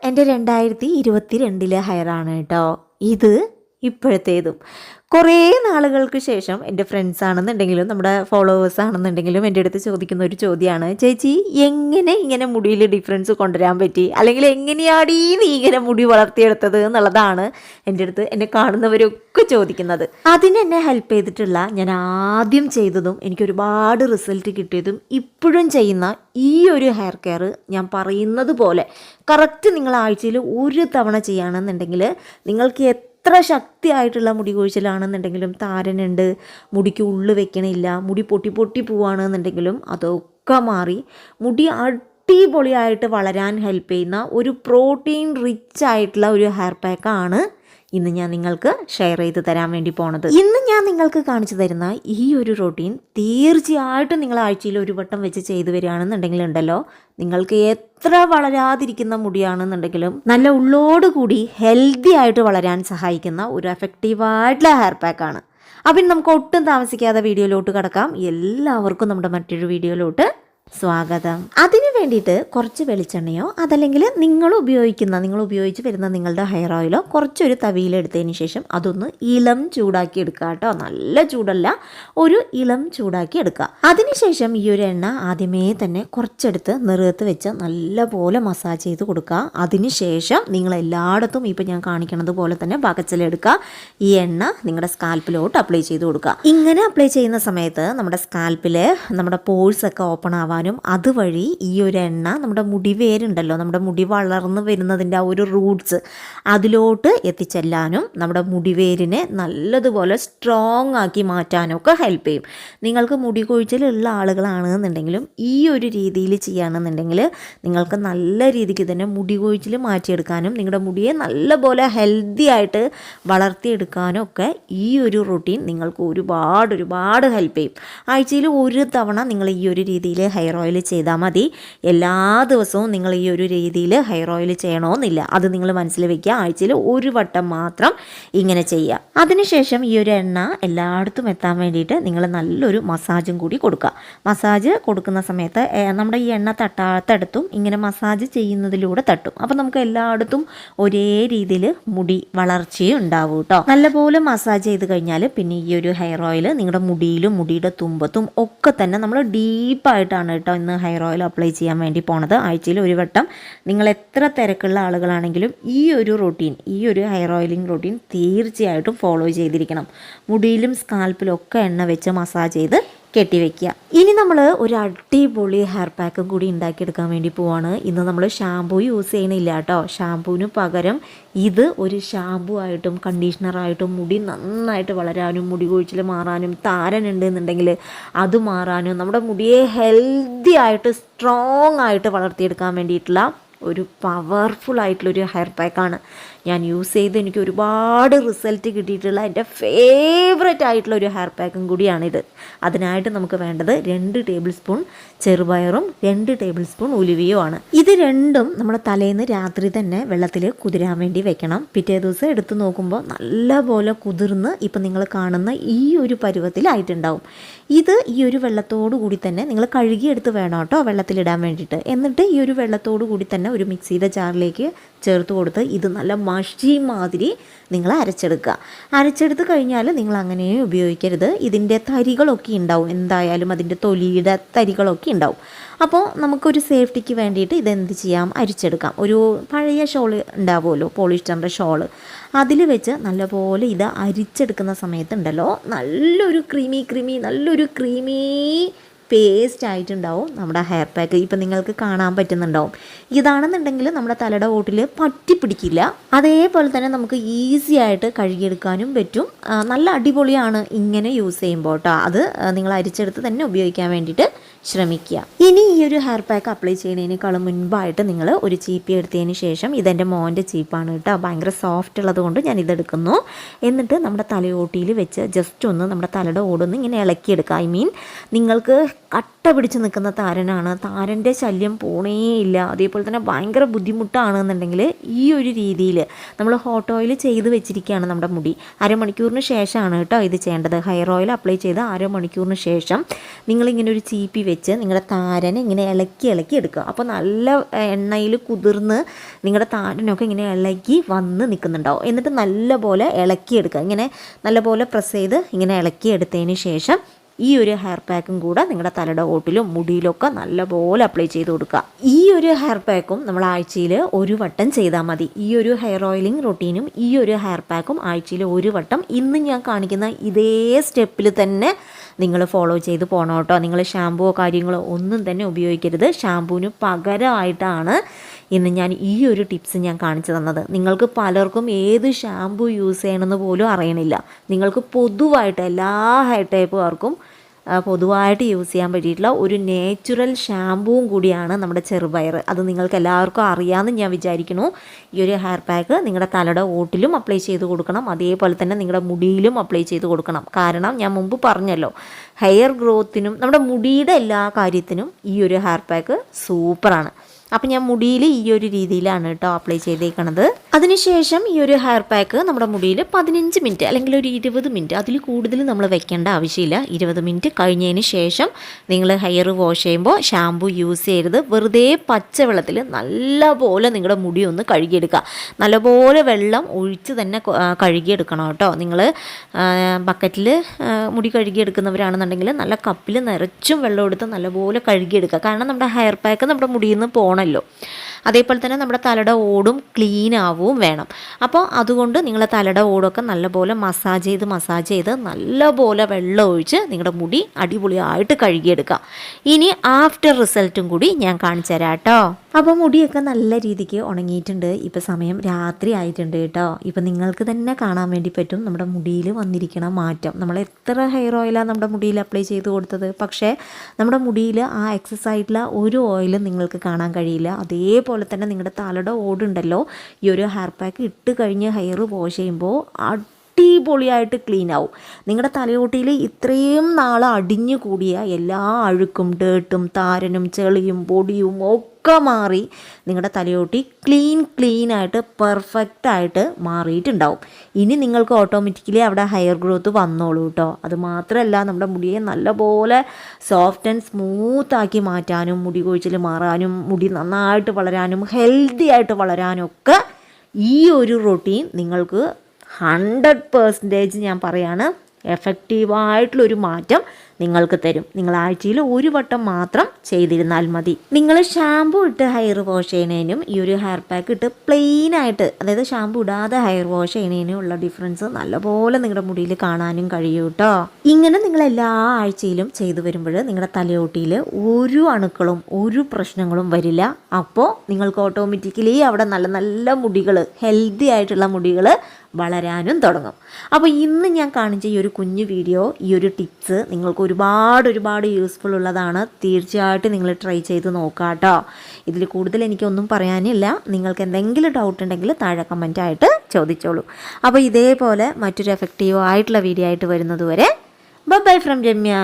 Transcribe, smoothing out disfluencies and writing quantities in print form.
എൻ്റെ 2022 ഹെയറാണ് കേട്ടോ. ഇത് ഇപ്പോഴത്തേതും കുറേ നാളുകൾക്ക് ശേഷം എൻ്റെ ഫ്രണ്ട്സ് ആണെന്നുണ്ടെങ്കിലും നമ്മുടെ ഫോളോവേഴ്സ് ആണെന്നുണ്ടെങ്കിലും എൻ്റെ അടുത്ത് ചോദിക്കുന്ന ഒരു ചോദ്യമാണ്, ചേച്ചി എങ്ങനെ ഇങ്ങനെ മുടിയിൽ ഡിഫറൻസ് കൊണ്ടുവരാൻ പറ്റി, അല്ലെങ്കിൽ എങ്ങനെയാടി നീ ഇങ്ങനെ മുടി വളർത്തിയെടുത്തത് എന്നുള്ളതാണ് എൻ്റെ അടുത്ത് എന്നെ കാണുന്നവരൊക്കെ ചോദിക്കുന്നത്. അതിനെന്നെ ഹെൽപ്പ് ചെയ്തിട്ടുള്ള ഞാൻ ആദ്യം ചെയ്തതും എനിക്ക് ഒരുപാട് റിസൾട്ട് കിട്ടിയതും ഇപ്പോഴും ചെയ്യുന്ന ഈ ഒരു ഹെയർ കെയർ ഞാൻ പറയുന്നത് പോലെ കറക്റ്റ് നിങ്ങൾ ആഴ്ചയിൽ ഒരു തവണ ചെയ്യുകയാണെന്നുണ്ടെങ്കിൽ നിങ്ങൾക്ക് എത്ര ശക്തിയായിട്ടുള്ള മുടി കൊഴിച്ചിലാണെന്നുണ്ടെങ്കിലും, താരനുണ്ട്, മുടിക്ക് ഉള്ളു വെക്കണില്ല, മുടി പൊട്ടി പൊട്ടി പോവുകയാണെന്നുണ്ടെങ്കിലും അതൊക്കെ മാറി മുടി അടിപൊളിയായിട്ട് വളരാൻ ഹെൽപ്പ് ചെയ്യുന്ന ഒരു പ്രോട്ടീൻ റിച്ച് ആയിട്ടുള്ള ഒരു ഹെയർ പാക്കാണ് ഇന്ന് ഞാൻ നിങ്ങൾക്ക് ഷെയർ ചെയ്ത് തരാൻ വേണ്ടി പോണത്. ഇന്ന് ഞാൻ നിങ്ങൾക്ക് കാണിച്ചു തരുന്ന ഈ ഒരു റൊട്ടീൻ തീർച്ചയായിട്ടും നിങ്ങൾ ആഴ്ചയിൽ ഒരു വട്ടം വെച്ച് ചെയ്തു വരികയാണെന്നുണ്ടെങ്കിൽ ഉണ്ടല്ലോ, നിങ്ങൾക്ക് എത്ര വളരാതിരിക്കുന്ന മുടിയാണെന്നുണ്ടെങ്കിലും നല്ല ഉള്ളോടുകൂടി ഹെൽത്തി ആയിട്ട് വളരാൻ സഹായിക്കുന്ന ഒരു എഫക്റ്റീവായിട്ടുള്ള ഹെയർ പാക്കാണ്. അപ്പം നമുക്ക് ഒട്ടും താമസിക്കാതെ വീഡിയോയിലോട്ട് കിടക്കാം. എല്ലാവർക്കും നമ്മുടെ മറ്റൊരു വീഡിയോയിലോട്ട് സ്വാഗതം. അതിന് വേണ്ടിയിട്ട് കുറച്ച് വെളിച്ചെണ്ണയോ അതല്ലെങ്കിൽ നിങ്ങൾ ഉപയോഗിച്ച് വരുന്ന നിങ്ങളുടെ ഹെയർ ഓയിലോ കുറച്ചൊരു തവിയിലെടുത്തതിന് ശേഷം അതൊന്ന് ഇളം ചൂടാക്കി എടുക്കുക കേട്ടോ. നല്ല ചൂടല്ല, ഒരു ഇളം ചൂടാക്കി എടുക്കുക. അതിനുശേഷം ഈ ഒരു എണ്ണ ആദ്യമേ തന്നെ കുറച്ചെടുത്ത് നിറത്ത് വെച്ച് നല്ലപോലെ മസാജ് ചെയ്ത് കൊടുക്കുക. അതിനുശേഷം നിങ്ങൾ എല്ലായിടത്തും ഇപ്പം ഞാൻ കാണിക്കുന്നത് പോലെ തന്നെ ബകച്ചിലെടുക്കുക. ഈ എണ്ണ നിങ്ങളുടെ സ്കാൽപ്പിലോട്ട് അപ്ലൈ ചെയ്ത് കൊടുക്കുക. ഇങ്ങനെ അപ്ലൈ ചെയ്യുന്ന സമയത്ത് നമ്മുടെ സ്കാൽപ്പിൽ നമ്മുടെ പോഴ്സൊക്കെ ഓപ്പൺ ആവാൻ, അതുവഴി ഈ ഒരു എണ്ണ നമ്മുടെ മുടി വേരുണ്ടല്ലോ, നമ്മുടെ മുടി വളർന്നു വരുന്നതിൻ്റെ ആ ഒരു റൂട്ട്സ് അതിലോട്ട് എത്തിച്ചെല്ലാനും നമ്മുടെ മുടി വേരിനെ നല്ലതുപോലെ സ്ട്രോങ് ആക്കി മാറ്റാനും ഒക്കെ ഹെൽപ്പ് ചെയ്യും. നിങ്ങൾക്ക് മുടി കൊഴിച്ചിലുള്ള ആളുകളാണെന്നുണ്ടെങ്കിലും ഈ ഒരു രീതിയിൽ ചെയ്യുകയാണെന്നുണ്ടെങ്കിൽ നിങ്ങൾക്ക് നല്ല രീതിക്ക് തന്നെ മുടി കൊഴിച്ചിൽ മാറ്റിയെടുക്കാനും നിങ്ങളുടെ മുടിയെ നല്ലപോലെ ഹെൽത്തി ആയിട്ട് വളർത്തിയെടുക്കാനും ഒക്കെ ഈ ഒരു റൂട്ടീൻ നിങ്ങൾക്ക് ഒരുപാട് ഹെൽപ്പ് ചെയ്യും. ആഴ്ചയിൽ ഒരു തവണ നിങ്ങൾ ഈ ഒരു രീതിയിൽ ഹെയർ ഓയിൽ ചെയ്താൽ മതി. എല്ലാ ദിവസവും നിങ്ങൾ ഈ ഒരു രീതിയിൽ ഹെയർ ഓയിൽ ചെയ്യണമെന്നില്ല. അത് നിങ്ങൾ മനസ്സിൽ വെക്കുക. ആഴ്ചയിൽ ഒരു വട്ടം മാത്രം ഇങ്ങനെ ചെയ്യുക. അതിനുശേഷം ഈ ഒരു എണ്ണ എല്ലായിടത്തും എത്താൻ വേണ്ടിയിട്ട് നിങ്ങൾ നല്ലൊരു മസാജും കൂടി കൊടുക്കുക. മസാജ് കൊടുക്കുന്ന സമയത്ത് നമ്മുടെ ഈ എണ്ണ തട്ടാത്തടത്തും ഇങ്ങനെ മസാജ് ചെയ്യുന്നതിലൂടെ തട്ടും. അപ്പം നമുക്ക് എല്ലായിടത്തും ഒരേ രീതിയിൽ മുടി വളർച്ചയും ഉണ്ടാവും കേട്ടോ. നല്ലപോലെ മസാജ് ചെയ്ത് കഴിഞ്ഞാൽ പിന്നെ ഈ ഒരു ഹെയർ ഓയിൽ നിങ്ങളുടെ മുടിയിലും മുടിയുടെ തുമ്പത്തും ഒക്കെ തന്നെ നമ്മൾ ഡീപ്പായിട്ടാണ് കേട്ടോ ഇന്ന് ഹെയർ ഓയിൽ അപ്ലൈ ചെയ്യാൻ വേണ്ടി പോണത്. ആഴ്ചയിൽ ഒരു വട്ടം നിങ്ങൾ എത്ര തിരക്കുള്ള ആളുകളാണെങ്കിലും ഈ ഒരു ഹെയർ ഓയിലിംഗ് റൂട്ടീൻ തീർച്ചയായിട്ടും ഫോളോ ചെയ്തിരിക്കണം. മുടിയിലും സ്കാൽപ്പിലും ഒക്കെ എണ്ണ വെച്ച് മസാജ് ചെയ്ത് കെട്ടിവെക്കുക. ഇനി നമ്മൾ ഒരു അടിപൊളി ഹെയർ പാക്കും കൂടി ഉണ്ടാക്കിയെടുക്കാൻ വേണ്ടി പോവാണ്. ഇന്ന് നമ്മൾ ഷാമ്പൂ യൂസ് ചെയ്യണില്ല കേട്ടോ. ഷാമ്പൂവിന് പകരം ഇത് ഒരു ഷാമ്പൂ ആയിട്ടും കണ്ടീഷണറായിട്ടും മുടി നന്നായിട്ട് വളരാനും മുടി കൊഴിച്ചിൽ മാറാനും താരനുണ്ട് എന്നുണ്ടെങ്കിൽ അത് മാറാനും നമ്മുടെ മുടിയെ ഹെൽത്തി ആയിട്ട് സ്ട്രോങ് ആയിട്ട് വളർത്തിയെടുക്കാൻ വേണ്ടിയിട്ടുള്ള ഒരു പവർഫുൾ ആയിട്ടുള്ളൊരു ഹെയർ പാക്കാണ് ഞാൻ യൂസ് ചെയ്ത് എനിക്ക് ഒരുപാട് റിസൾട്ട് കിട്ടിയിട്ടുള്ള എൻ്റെ ഫേവററ്റ് ആയിട്ടുള്ള ഒരു ഹെയർ പാക്കും കൂടിയാണിത്. അതിനായിട്ട് നമുക്ക് വേണ്ടത് 2 ടേബിൾ സ്പൂൺ ചെറുപയറും 2 ടേബിൾ സ്പൂൺ ഉലുവയുമാണ്. ഇത് രണ്ടും നമ്മൾ തലേന്ന് രാത്രി തന്നെ വെള്ളത്തിൽ കുതിരാൻ വേണ്ടി വെക്കണം. പിറ്റേ ദിവസം എടുത്ത് നോക്കുമ്പോൾ നല്ലപോലെ കുതിർന്ന് ഇപ്പം നിങ്ങൾ കാണുന്ന ഈ ഒരു പരുവത്തിലായിട്ടുണ്ടാവും. ഇത് ഈ ഒരു വെള്ളത്തോടു കൂടി തന്നെ നിങ്ങൾ കഴുകിയെടുത്ത് വേണം കേട്ടോ വെള്ളത്തിലിടാൻ വേണ്ടിയിട്ട്. എന്നിട്ട് ഈ ഒരു വെള്ളത്തോടു കൂടി തന്നെ ഒരു മിക്സിയുടെ ജാറിലേക്ക് ചേർത്ത് കൊടുത്ത് ഇത് നല്ല മഷി മാതിരി നിങ്ങൾ അരച്ചെടുത്ത് കഴിഞ്ഞാൽ നിങ്ങൾ അങ്ങനെ ഉപയോഗിക്കരുത്. ഇതിൻ്റെ തരികളൊക്കെ ഉണ്ടാവും, എന്തായാലും അതിൻ്റെ തൊലിയുടെ തരികളൊക്കെ ഉണ്ടാവും. അപ്പോൾ നമുക്കൊരു സേഫ്റ്റിക്ക് വേണ്ടിയിട്ട് ഇതെന്ത് ചെയ്യാം, അരിച്ചെടുക്കാം. ഒരു പഴയ ഷോൾ ഉണ്ടാവുമല്ലോ, പോളിസ്റ്ററിൻ്റെ ഷോൾ, അതിൽ വെച്ച് നല്ലപോലെ ഇത് അരിച്ചെടുക്കുന്ന സമയത്തുണ്ടല്ലോ നല്ലൊരു ക്രീമി പേസ്റ്റ് ആയിട്ടുണ്ടാവും നമ്മുടെ ഹെയർ പാക്ക്. ഇപ്പം നിങ്ങൾക്ക് കാണാൻ പറ്റുന്നുണ്ടാവും. ഇതാണെന്നുണ്ടെങ്കിൽ നമ്മുടെ തലയുടെ ഓട്ടിൽ പറ്റി പിടിക്കില്ല. അതേപോലെ തന്നെ നമുക്ക് ഈസി ആയിട്ട് കഴുകിയെടുക്കാനും പറ്റും. നല്ല അടിപൊളിയാണ് ഇങ്ങനെ യൂസ് ചെയ്യുമ്പോൾ കേട്ടോ. അത് നിങ്ങൾ അരിച്ചെടുത്ത് തന്നെ ഉപയോഗിക്കാൻ വേണ്ടിയിട്ട് ശ്രമിക്കുക. ഇനി ഈ ഒരു ഹെയർ പാക്ക് അപ്ലൈ ചെയ്യുന്നതിനേക്കാളും മുൻപായിട്ട് നിങ്ങൾ ഒരു ചീപ്പി എടുത്തതിന് ശേഷം, ഇതെൻ്റെ മോൻ്റെ ചീപ്പാണ് കേട്ടോ, ഭയങ്കര സോഫ്റ്റ് ഉള്ളത് കൊണ്ട് ഞാൻ ഇതെടുക്കുന്നു. എന്നിട്ട് നമ്മുടെ തലയോട്ടിയിൽ വെച്ച് ജസ്റ്റ് ഒന്ന് നമ്മുടെ തലയുടെ ഓടൊന്ന് ഇങ്ങനെ ഇളക്കിയെടുക്കുക. നിങ്ങൾക്ക് കട്ട പിടിച്ച് നിൽക്കുന്ന താരനാണ്, താരൻ്റെ ശല്യം പോണേയില്ല, അതേപോലെ തന്നെ ഭയങ്കര ബുദ്ധിമുട്ടാണെന്നുണ്ടെങ്കിൽ ഈ ഒരു രീതിയിൽ നമ്മൾ ഹോട്ട് ഓയിൽ ചെയ്ത് വെച്ചിരിക്കുകയാണ് നമ്മുടെ മുടി. അരമണിക്കൂറിന് ശേഷമാണ് കേട്ടോ ഇത് ചെയ്യേണ്ടത്. ഹെയർ ഓയിൽ അപ്ലൈ ചെയ്ത് അരമണിക്കൂറിന് ശേഷം നിങ്ങളിങ്ങനെ ഒരു ചീപ്പി വെച്ച് നിങ്ങളുടെ താരനെ ഇങ്ങനെ ഇളക്കി എടുക്കുക. അപ്പോൾ നല്ല എണ്ണയിൽ കുതിർന്ന് നിങ്ങളുടെ താരനൊക്കെ ഇങ്ങനെ ഇളകി വന്ന് നിൽക്കുന്നുണ്ടാവും. എന്നിട്ട് നല്ലപോലെ ഇളക്കിയെടുക്കുക. ഇങ്ങനെ നല്ലപോലെ പ്രസ് ചെയ്ത് ഇങ്ങനെ ഇളക്കിയെടുത്തതിന് ശേഷം ഈ ഒരു ഹെയർ പാക്കും കൂടെ നിങ്ങളുടെ തലയുടെ ഓട്ടിലും മുടിയിലൊക്കെ നല്ലപോലെ അപ്ലൈ ചെയ്ത് കൊടുക്കുക. ഈ ഒരു ഹെയർ പാക്കും നമ്മൾ ആഴ്ചയിൽ ഒരു വട്ടം ചെയ്താൽ മതി. ഈ ഒരു ഹെയർ ഓയിലിംഗ് റൊട്ടീനും ഈ ഒരു ഹെയർ പാക്കും ആഴ്ചയിൽ ഒരു വട്ടം ഇന്ന് ഞാൻ കാണിക്കുന്ന ഇതേ സ്റ്റെപ്പിൽ തന്നെ നിങ്ങൾ ഫോളോ ചെയ്ത് പോകണം കേട്ടോ. നിങ്ങൾ ഷാമ്പുവോ കാര്യങ്ങളോ ഒന്നും തന്നെ ഉപയോഗിക്കരുത്. ഷാമ്പുവിന് പകരമായിട്ടാണ് ഇന്ന് ഞാൻ ഈ ഒരു ടിപ്സ് ഞാൻ കാണിച്ചു തന്നത്. നിങ്ങൾക്ക് പലർക്കും ഏത് ഷാമ്പു യൂസ് ചെയ്യണമെന്ന് പോലും അറിയണില്ല. നിങ്ങൾക്ക് പൊതുവായിട്ട് എല്ലാ ഹെയർ ടൈപ്പുകാർക്കും പൊതുവായിട്ട് യൂസ് ചെയ്യാൻ പറ്റിയിട്ടുള്ള ഒരു നേച്ചുറൽ ഷാമ്പുവും കൂടിയാണ് നമ്മുടെ ചെറുപയർ. അത് നിങ്ങൾക്ക് എല്ലാവർക്കും അറിയാമെന്ന് ഞാൻ വിചാരിക്കുന്നു. ഈ ഒരു ഹെയർ പാക്ക് നിങ്ങളുടെ തലയുടെ ഓട്ടിലും അപ്ലൈ ചെയ്ത് കൊടുക്കണം, അതേപോലെ തന്നെ നിങ്ങളുടെ മുടിയിലും അപ്ലൈ ചെയ്ത് കൊടുക്കണം. കാരണം ഞാൻ മുമ്പ് പറഞ്ഞല്ലോ, ഹെയർ ഗ്രോത്തിനും നമ്മുടെ മുടിയുടെ എല്ലാ കാര്യത്തിനും ഈ ഒരു ഹെയർ പാക്ക് സൂപ്പറാണ്. അപ്പം ഞാൻ മുടിയിൽ ഈ ഒരു രീതിയിലാണ് കേട്ടോ അപ്ലൈ ചെയ്തേക്കണത്. അതിനുശേഷം ഈ ഒരു ഹെയർ പാക്ക് നമ്മുടെ മുടിയിൽ 15 മിനിറ്റ് അല്ലെങ്കിൽ ഒരു 20 മിനിറ്റ്, അതിൽ കൂടുതൽ നമ്മൾ വെക്കേണ്ട ആവശ്യമില്ല. 20 മിനിറ്റ് കഴിഞ്ഞതിന് ശേഷം നിങ്ങൾ ഹെയർ വാഷ് ചെയ്യുമ്പോൾ ഷാമ്പു യൂസ് ചെയ്യരുത്. വെറുതെ പച്ചവെള്ളത്തിൽ നല്ലപോലെ നിങ്ങളുടെ മുടി ഒന്ന് കഴുകിയെടുക്കുക. നല്ലപോലെ വെള്ളം ഒഴിച്ച് തന്നെ കഴുകിയെടുക്കണം കേട്ടോ. നിങ്ങൾ ബക്കറ്റിൽ മുടി കഴുകിയെടുക്കുന്നവരാണെന്നുണ്ടെങ്കിൽ നല്ല കപ്പിൽ നിറച്ചും വെള്ളം എടുത്ത് നല്ലപോലെ കഴുകിയെടുക്കുക. കാരണം നമ്മുടെ ഹെയർ പാക്ക് നമ്മുടെ മുടിയിൽ നിന്ന് പോകണമല്ലോ. അതേപോലെ തന്നെ നമ്മുടെ തലയുടെ ഓടും ക്ലീൻ ആവുകയും വേണം. അപ്പോൾ അതുകൊണ്ട് നിങ്ങളുടെ തലയുടെ ഓടൊക്കെ നല്ലപോലെ മസാജ് ചെയ്ത് നല്ലപോലെ വെള്ളം ഒഴിച്ച് നിങ്ങളുടെ മുടി അടിപൊളിയായിട്ട് കഴുകിയെടുക്കുക. ഇനി ആഫ്റ്റർ റിസൾട്ടും കൂടി ഞാൻ കാണിച്ചു തരാം കേട്ടോ. അപ്പോൾ മുടിയൊക്കെ നല്ല രീതിക്ക് ഉണങ്ങിയിട്ടുണ്ട്. ഇപ്പോൾ സമയം രാത്രി ആയിട്ടുണ്ട് കേട്ടോ. ഇപ്പോൾ നിങ്ങൾക്ക് തന്നെ കാണാൻ വേണ്ടി പറ്റും നമ്മുടെ മുടിയിൽ വന്നിരിക്കണ മാറ്റം. നമ്മൾ എത്ര ഹെയർ ഓയിലാണ് നമ്മുടെ മുടിയിൽ അപ്ലൈ ചെയ്ത് കൊടുത്തത്, പക്ഷേ നമ്മുടെ മുടിയിൽ ആ എക്സസ് ആയിട്ടുള്ള ഒരു ഓയിലും നിങ്ങൾക്ക് കാണാൻ കഴിയില്ല. അതേപോലെ തന്നെ നിങ്ങളുടെ തലയുടെ ഓടുണ്ടല്ലോ, ഈ ഒരു ഹെയർ പാക്ക് ഇട്ട് കഴിഞ്ഞ് ഹെയർ വാഷ് ചെയ്യുമ്പോൾ അടിപൊളിയായിട്ട് ക്ലീൻ ആവും. നിങ്ങളുടെ തലയോട്ടിയിൽ ഇത്രയും നാൾ അടിഞ്ഞു കൂടിയ എല്ലാ അഴുക്കും ഡേർട്ടും താരനും ചെളിയും പൊടിയും ഒക്കെ മാറി നിങ്ങളുടെ തലയോട്ടി ക്ലീനായിട്ട് പെർഫെക്റ്റായിട്ട് മാറിയിട്ടുണ്ടാവും. ഇനി നിങ്ങൾക്ക് ഓട്ടോമാറ്റിക്കലി അവിടെ ഹെയർ ഗ്രോത്ത് വന്നോളൂ കേട്ടോ. അതുമാത്രമല്ല നമ്മുടെ മുടിയെ നല്ലപോലെ സോഫ്റ്റ് ആൻഡ് സ്മൂത്താക്കി മാറ്റാനും മുടി കൊഴിച്ചിൽ മാറാനും മുടി നന്നായിട്ട് വളരാനും ഹെൽത്തി ആയിട്ട് വളരാനും ഒക്കെ ഈ ഒരു റൊട്ടീൻ നിങ്ങൾക്ക് 100% ഞാൻ പറയാണ് എഫക്റ്റീവായിട്ടുള്ളൊരു മാറ്റം നിങ്ങൾക്ക് തരും. നിങ്ങൾ ആഴ്ചയിൽ ഒരു വട്ടം മാത്രം ചെയ്തിരുന്നാൽ മതി. നിങ്ങൾ ഷാമ്പു ഇട്ട് ഹെയർ വാഷ് ചെയ്യുന്നതിനും ഈ ഒരു ഹെയർ പാക്ക് ഇട്ട് പ്ലെയിനായിട്ട്, അതായത് ഷാമ്പു ഇടാതെ ഹെയർ വാഷ് ചെയ്യുന്നതിനും ഉള്ള ഡിഫറൻസ് നല്ലപോലെ നിങ്ങളുടെ മുടിയിൽ കാണാനും കഴിയും കേട്ടോ. ഇങ്ങനെ നിങ്ങൾ എല്ലാ ആഴ്ചയിലും ചെയ്തു വരുമ്പോൾ നിങ്ങളുടെ തലയോട്ടിയിൽ ഒരു അണുക്കളും ഒരു പ്രശ്നങ്ങളും വരില്ല. അപ്പോൾ നിങ്ങൾക്ക് ഓട്ടോമാറ്റിക്കലി അവിടെ നല്ല നല്ല മുടികൾ, ഹെൽത്തി ആയിട്ടുള്ള മുടികൾ വളരാനും തുടങ്ങും. അപ്പോൾ ഇന്ന് ഞാൻ കാണിച്ച ഈ ഒരു കുഞ്ഞു വീഡിയോ, ഈ ഒരു ടിപ്സ് നിങ്ങൾക്ക് ഒരുപാട് യൂസ്ഫുൾ ഉള്ളതാണ്. തീർച്ചയായിട്ടും നിങ്ങൾ ട്രൈ ചെയ്ത് നോക്കുക കേട്ടോ. ഇതിൽ കൂടുതൽ എനിക്കൊന്നും പറയാനില്ല. നിങ്ങൾക്ക് എന്തെങ്കിലും ഡൗട്ട് ഉണ്ടെങ്കിൽ താഴെ കമൻറ്റായിട്ട് ചോദിച്ചോളൂ. അപ്പോൾ ഇതേപോലെ മറ്റൊരു എഫക്റ്റീവ് ആയിട്ടുള്ള വീഡിയോ ആയിട്ട് വരുന്നത് വരെ ബൈ ഫ്രം രമ്യ.